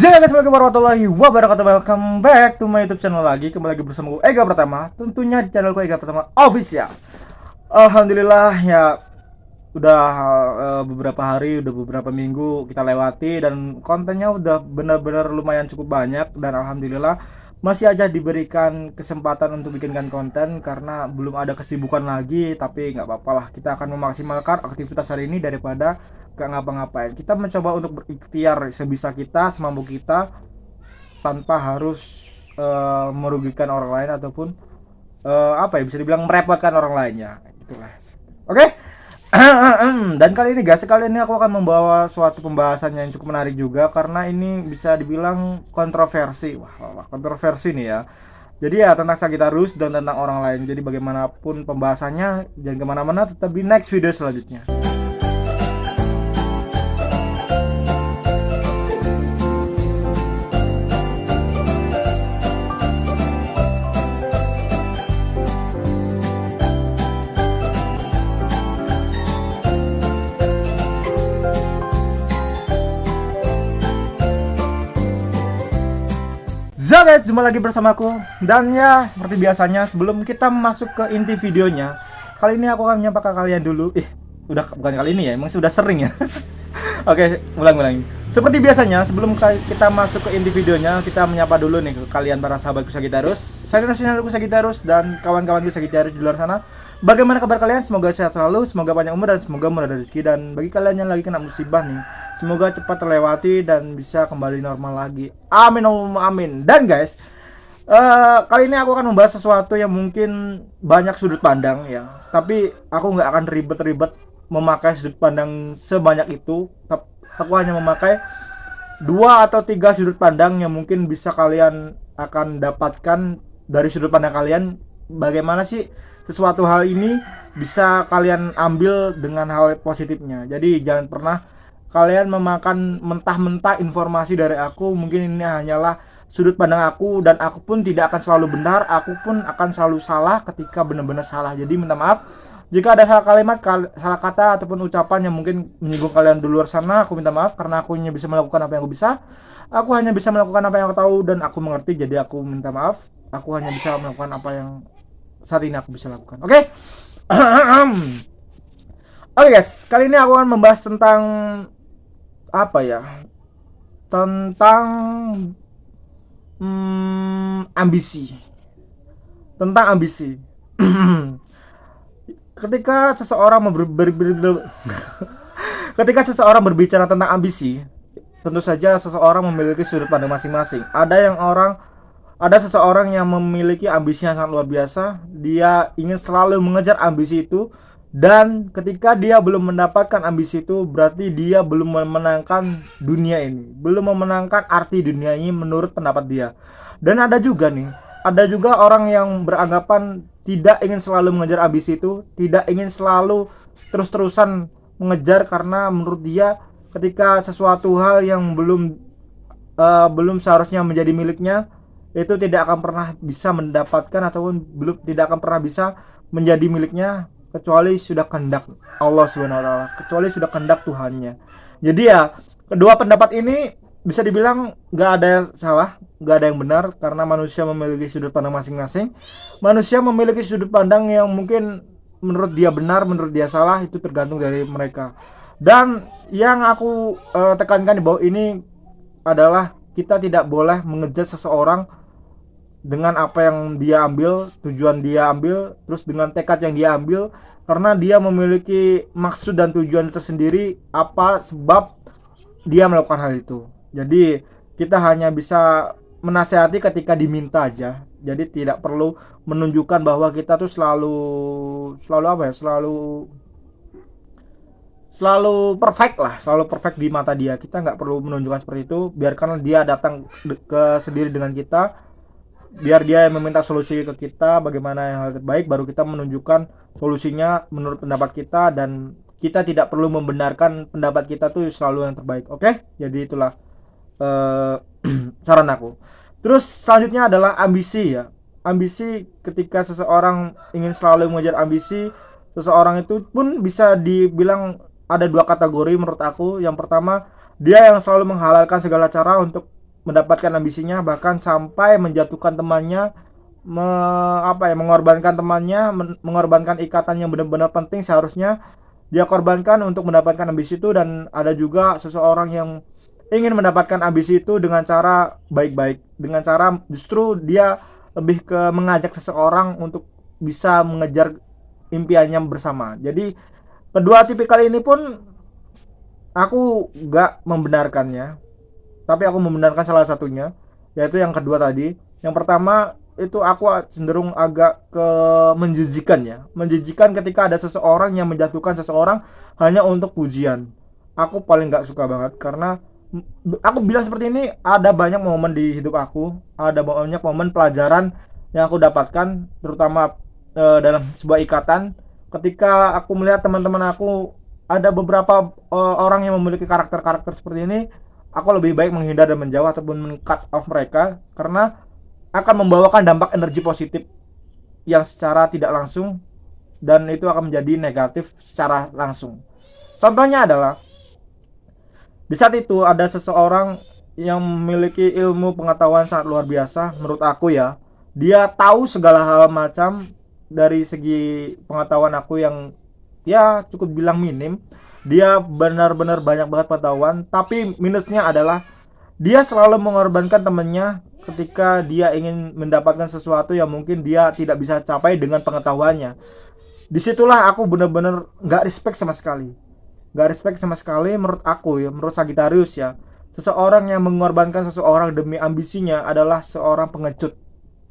Assalamualaikum warahmatullahi wabarakatuh. Welcome back to my YouTube channel lagi. Kembali lagi bersama gue Ega Pratama. Tentunya di channel gue Ega Pratama Official. Alhamdulillah ya, udah beberapa hari, udah beberapa minggu kita lewati dan kontennya udah benar-benar lumayan cukup banyak. Dan alhamdulillah masih aja diberikan kesempatan untuk bikinkan konten karena belum ada kesibukan lagi. Tapi nggak apa-apa lah, kita akan memaksimalkan aktivitas hari ini daripada gak ngapa-ngapain. Kita mencoba untuk berikhtiar sebisa kita, semampu kita, tanpa harus merugikan orang lain ataupun bisa dibilang merepotkan orang lainnya. Itulah. Oke. Dan kali ini guys, aku akan membawa suatu pembahasan yang cukup menarik juga karena ini bisa dibilang kontroversi. Wah, kontroversi nih ya. Jadi ya tentang Sagittarius dan tentang orang lain. Jadi bagaimanapun pembahasannya, jangan kemana-mana, tetap di next video selanjutnya. Guys, jumpa lagi bersamaku. Dan ya, seperti biasanya sebelum kita masuk ke inti videonya, kali ini aku akan menyapa kalian dulu. Bukan kali ini ya, emang sudah sering ya. Oke, ulang. Seperti biasanya, sebelum kita masuk ke inti videonya, kita menyapa dulu nih ke kalian para sahabatku Sagittarius, channelku Sagittarius dan kawan-kawanku Sagittarius di luar sana. Bagaimana kabar kalian? Semoga sehat selalu, semoga panjang umur dan semoga murah rezeki. Dan bagi kalian yang lagi kena musibah nih, semoga cepat terlewati dan bisa kembali normal lagi. Amin, amin. Dan guys, kali ini aku akan membahas sesuatu yang mungkin banyak sudut pandang ya. Tapi aku nggak akan ribet-ribet memakai sudut pandang sebanyak itu. Aku hanya memakai 2 atau 3 sudut pandang yang mungkin bisa kalian akan dapatkan dari sudut pandang kalian. Bagaimana sih sesuatu hal ini bisa kalian ambil dengan hal positifnya. Jadi jangan pernah kalian memakan mentah-mentah informasi dari aku. Mungkin ini hanyalah sudut pandang aku dan aku pun tidak akan selalu benar. Aku pun akan selalu salah ketika benar-benar salah. Jadi minta maaf jika ada salah kalimat, salah kata ataupun ucapan yang mungkin menyinggung kalian di luar sana. Aku minta maaf karena aku hanya bisa melakukan apa yang aku bisa. Aku hanya bisa melakukan apa yang aku tahu dan aku mengerti. Jadi aku minta maaf. Aku hanya bisa melakukan apa yang saat ini aku bisa lakukan. Oke? Oke guys, kali ini aku akan membahas tentang tentang ambisi. Tentang ambisi. Ketika seseorang berbicara tentang ambisi, tentu saja seseorang memiliki sudut pandang masing-masing. Ada seseorang yang memiliki ambisi yang sangat luar biasa. Dia ingin selalu mengejar ambisi itu. Dan ketika dia belum mendapatkan ambisi itu, berarti dia belum memenangkan dunia ini, belum memenangkan arti dunia ini menurut pendapat dia. Dan ada juga orang yang beranggapan tidak ingin selalu mengejar ambisi itu, tidak ingin selalu terus-terusan mengejar karena menurut dia ketika sesuatu hal yang belum seharusnya menjadi miliknya, itu tidak akan pernah bisa mendapatkan ataupun tidak akan pernah bisa menjadi miliknya kecuali sudah kehendak Allah Subhanahu wa taala, kecuali sudah kehendak Tuhannya. Jadi ya, kedua pendapat ini bisa dibilang nggak ada yang salah, nggak ada yang benar karena manusia memiliki sudut pandang masing-masing. Manusia memiliki sudut pandang yang mungkin menurut dia benar, menurut dia salah, itu tergantung dari mereka. Dan yang aku tekankan di bawah ini adalah kita tidak boleh mengejar seseorang dengan apa yang dia ambil, tujuan dia ambil, terus dengan tekad yang dia ambil, karena dia memiliki maksud dan tujuan tersendiri apa sebab dia melakukan hal itu. Jadi kita hanya bisa menasihati ketika diminta aja. Jadi tidak perlu menunjukkan bahwa kita tuh selalu perfect lah, selalu perfect di mata dia. Kita nggak perlu menunjukkan seperti itu. Biarkan dia datang ke sendiri dengan kita. Biar dia yang meminta solusi ke kita, bagaimana yang hal terbaik, baru kita menunjukkan solusinya menurut pendapat kita. Dan kita tidak perlu membenarkan pendapat kita tuh selalu yang terbaik. Oke? Jadi itulah saran aku. Terus selanjutnya adalah ambisi ya. Ambisi, ketika seseorang ingin selalu mengejar ambisi, seseorang itu pun bisa dibilang ada 2 kategori menurut aku. Yang pertama, dia yang selalu menghalalkan segala cara untuk mendapatkan ambisinya, bahkan sampai menjatuhkan temannya, mengorbankan temannya, mengorbankan ikatan yang benar-benar penting seharusnya dia korbankan untuk mendapatkan ambisi itu. Dan ada juga seseorang yang ingin mendapatkan ambisi itu dengan cara baik-baik, dengan cara justru dia lebih ke mengajak seseorang untuk bisa mengejar impiannya bersama. Jadi kedua tipikal ini pun aku gak membenarkannya, tapi aku membenarkan salah satunya, yaitu yang kedua tadi. Yang pertama itu aku cenderung agak ke menjijikan ya, menjijikan ketika ada seseorang yang menjatuhkan seseorang hanya untuk pujian. Aku paling gak suka banget, karena aku bilang seperti ini, ada banyak momen di hidup aku, ada banyak momen pelajaran yang aku dapatkan, terutama dalam sebuah ikatan. Ketika aku melihat teman-teman aku ada beberapa orang yang memiliki karakter-karakter seperti ini, aku lebih baik menghindar dan menjauh ataupun men-cut off mereka, karena akan membawakan dampak energi positif yang secara tidak langsung, dan itu akan menjadi negatif secara langsung. Contohnya adalah di saat itu ada seseorang yang memiliki ilmu pengetahuan sangat luar biasa menurut aku ya. Dia tahu segala hal macam. Dari segi pengetahuan aku yang ya cukup bilang minim, dia benar-benar banyak banget pengetahuan, tapi minusnya adalah dia selalu mengorbankan temannya ketika dia ingin mendapatkan sesuatu yang mungkin dia tidak bisa capai dengan pengetahuannya. Disitulah aku benar-benar nggak respect sama sekali. Nggak respect sama sekali menurut aku ya, menurut Sagittarius ya. Seseorang yang mengorbankan seseorang demi ambisinya adalah seorang pengecut,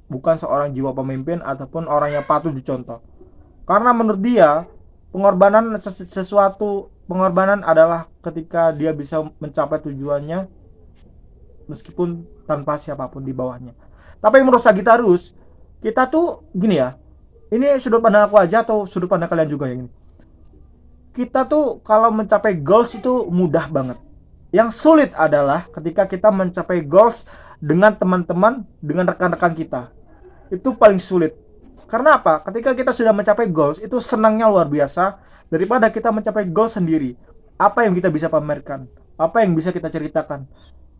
bukan seorang jiwa pemimpin ataupun orang yang patut dicontoh. Karena menurut dia, pengorbanan adalah ketika dia bisa mencapai tujuannya meskipun tanpa siapapun di bawahnya. Tapi menurut Sagittarius, kita tuh gini ya, ini sudut pandang aku aja atau sudut pandang kalian juga yang ini. Kita tuh kalau mencapai goals itu mudah banget. Yang sulit adalah ketika kita mencapai goals dengan teman-teman, dengan rekan-rekan kita. Itu paling sulit. Karena apa? Ketika kita sudah mencapai goals, itu senangnya luar biasa daripada kita mencapai goals sendiri. Apa yang kita bisa pamerkan? Apa yang bisa kita ceritakan?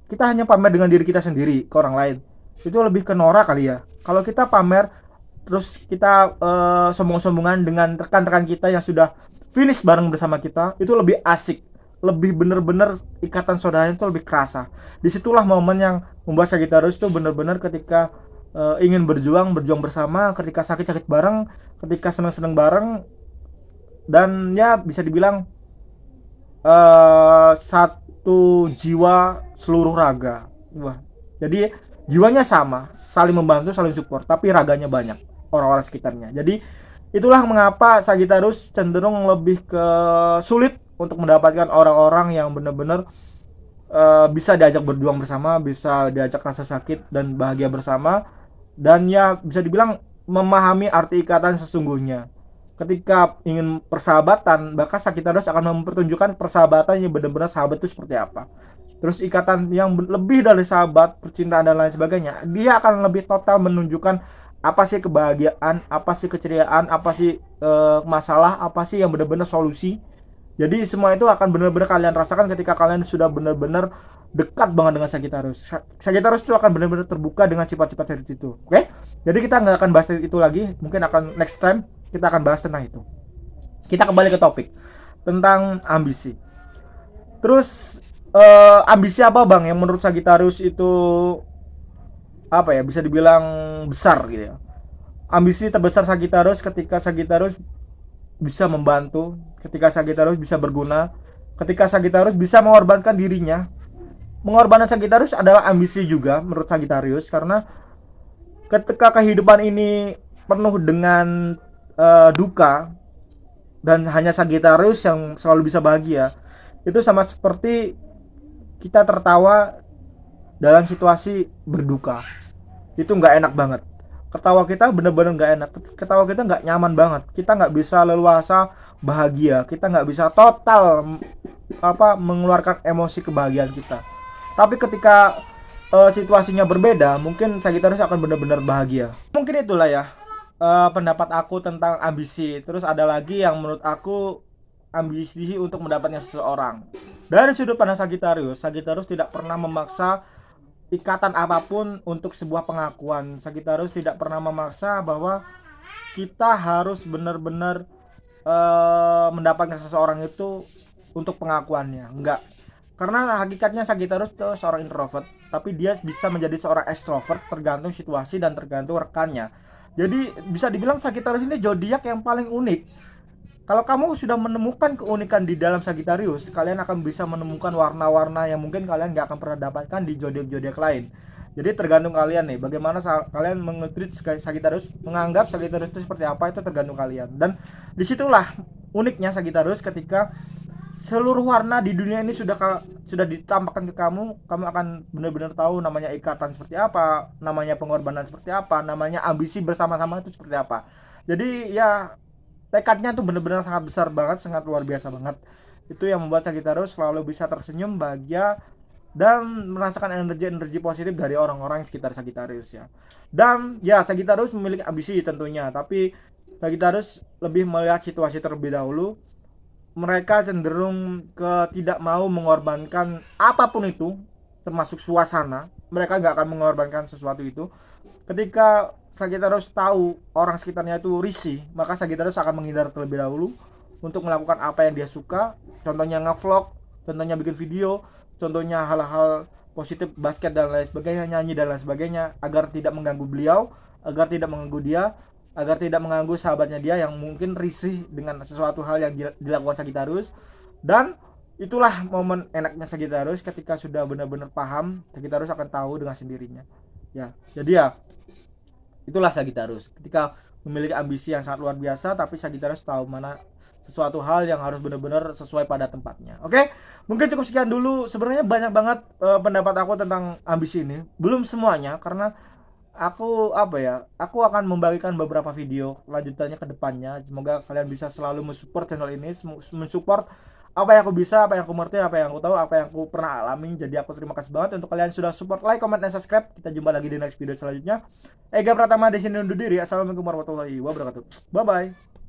Kita hanya pamer dengan diri kita sendiri ke orang lain. Itu lebih ke norak kali ya. Kalau kita pamer terus kita sombong-sombongan dengan rekan-rekan kita yang sudah finish bareng bersama kita, itu lebih asik, lebih bener-bener ikatan saudaranya itu lebih kerasa. Disitulah momen yang membuat Sagittarius itu bener-bener ketika ingin berjuang bersama, ketika sakit-sakit bareng, ketika senang-senang bareng, dan ya bisa dibilang satu jiwa seluruh raga. Wah, jadi jiwanya sama, saling membantu, saling support, tapi raganya banyak orang-orang sekitarnya. Jadi itulah mengapa Sagittarius cenderung lebih ke sulit untuk mendapatkan orang-orang yang benar-benar bisa diajak berjuang bersama, bisa diajak rasa sakit dan bahagia bersama, dan ya bisa dibilang memahami arti ikatan sesungguhnya. Ketika ingin persahabatan, bahkan Sagittarius akan mempertunjukkan persahabatan yang benar-benar sahabat itu seperti apa. Terus ikatan yang lebih dari sahabat, percintaan dan lain sebagainya, dia akan lebih total menunjukkan apa sih kebahagiaan, apa sih keceriaan, apa sih masalah, apa sih yang benar-benar solusi. Jadi semua itu akan benar-benar kalian rasakan ketika kalian sudah benar-benar dekat banget dengan Sagittarius. Sagittarius itu akan benar-benar terbuka dengan sifat-sifat seperti itu. Oke? Jadi kita nggak akan bahas itu lagi. Mungkin akan next time kita akan bahas tentang itu. Kita kembali ke topik tentang ambisi. Terus ambisi apa bang yang menurut Sagittarius itu apa ya, bisa dibilang besar gitu ya. Ambisi terbesar Sagittarius ketika Sagittarius bisa membantu, ketika Sagittarius bisa berguna, ketika Sagittarius bisa mengorbankan dirinya. Mengorbankan Sagittarius adalah ambisi juga menurut Sagittarius, karena ketika kehidupan ini penuh dengan duka dan hanya Sagittarius yang selalu bisa bahagia, itu sama seperti kita tertawa dalam situasi berduka. Itu nggak enak banget. Ketawa kita bener-bener nggak enak. Ketawa kita nggak nyaman banget. Kita nggak bisa leluasa bahagia. Kita nggak bisa total mengeluarkan emosi kebahagiaan kita. Tapi ketika situasinya berbeda, mungkin Sagittarius akan benar-benar bahagia. Mungkin itulah ya pendapat aku tentang ambisi. Terus ada lagi yang menurut aku ambisi untuk mendapatkan seseorang. Dari sudut pandang Sagittarius, Sagittarius tidak pernah memaksa ikatan apapun untuk sebuah pengakuan. Sagittarius tidak pernah memaksa bahwa kita harus benar-benar mendapatkan seseorang itu untuk pengakuannya. Enggak. Karena hakikatnya Sagittarius itu seorang introvert, tapi dia bisa menjadi seorang extrovert tergantung situasi dan tergantung rekannya. Jadi bisa dibilang Sagittarius ini zodiak yang paling unik. Kalau kamu sudah menemukan keunikan di dalam Sagittarius, kalian akan bisa menemukan warna-warna yang mungkin kalian nggak akan pernah dapatkan di zodiak-zodiak lain. Jadi tergantung kalian nih, bagaimana kalian mengetreat Sagittarius, menganggap Sagittarius itu seperti apa, itu tergantung kalian. Dan disitulah uniknya Sagittarius, ketika seluruh warna di dunia ini sudah ditampakkan ke kamu, kamu akan benar-benar tahu namanya ikatan seperti apa, namanya pengorbanan seperti apa, namanya ambisi bersama-sama itu seperti apa. Jadi ya tekadnya tuh bener-bener sangat besar banget, sangat luar biasa banget. Itu yang membuat Sagittarius selalu bisa tersenyum, bahagia, dan merasakan energi-energi positif dari orang-orang sekitar Sagittarius ya. Dan ya Sagittarius memiliki ambisi tentunya, tapi Sagittarius lebih melihat situasi terlebih dahulu. Mereka cenderung ke tidak mau mengorbankan apapun itu, termasuk suasana. Mereka nggak akan mengorbankan sesuatu itu. Ketika Sagittarius tahu orang sekitarnya itu risih, maka Sagittarius akan menghindar terlebih dahulu untuk melakukan apa yang dia suka. Contohnya nge-vlog, contohnya bikin video, contohnya hal-hal positif, basket dan lain sebagainya, nyanyi dan lain sebagainya, agar tidak mengganggu beliau, agar tidak mengganggu dia, agar tidak mengganggu sahabatnya dia yang mungkin risih dengan sesuatu hal yang dilakukan Sagittarius. Dan itulah momen enaknya Sagittarius, ketika sudah benar-benar paham, Sagittarius akan tahu dengan sendirinya. Ya, jadi ya itulah Sagittarius. Ketika memiliki ambisi yang sangat luar biasa, tapi Sagittarius tahu mana sesuatu hal yang harus benar-benar sesuai pada tempatnya. Oke, mungkin cukup sekian dulu. Sebenarnya banyak banget pendapat aku tentang ambisi ini. Belum semuanya, karena aku aku akan membagikan beberapa video lanjutannya ke depannya. Semoga kalian bisa selalu mensupport channel ini, mensupport apa yang aku bisa, apa yang aku mengerti, apa yang aku tahu, apa yang aku pernah alami. Jadi aku terima kasih banget untuk kalian sudah support, like, comment, dan subscribe. Kita jumpa lagi di next video selanjutnya. Ega Pratama di sini undur diri. Assalamualaikum warahmatullahi wabarakatuh. Bye bye.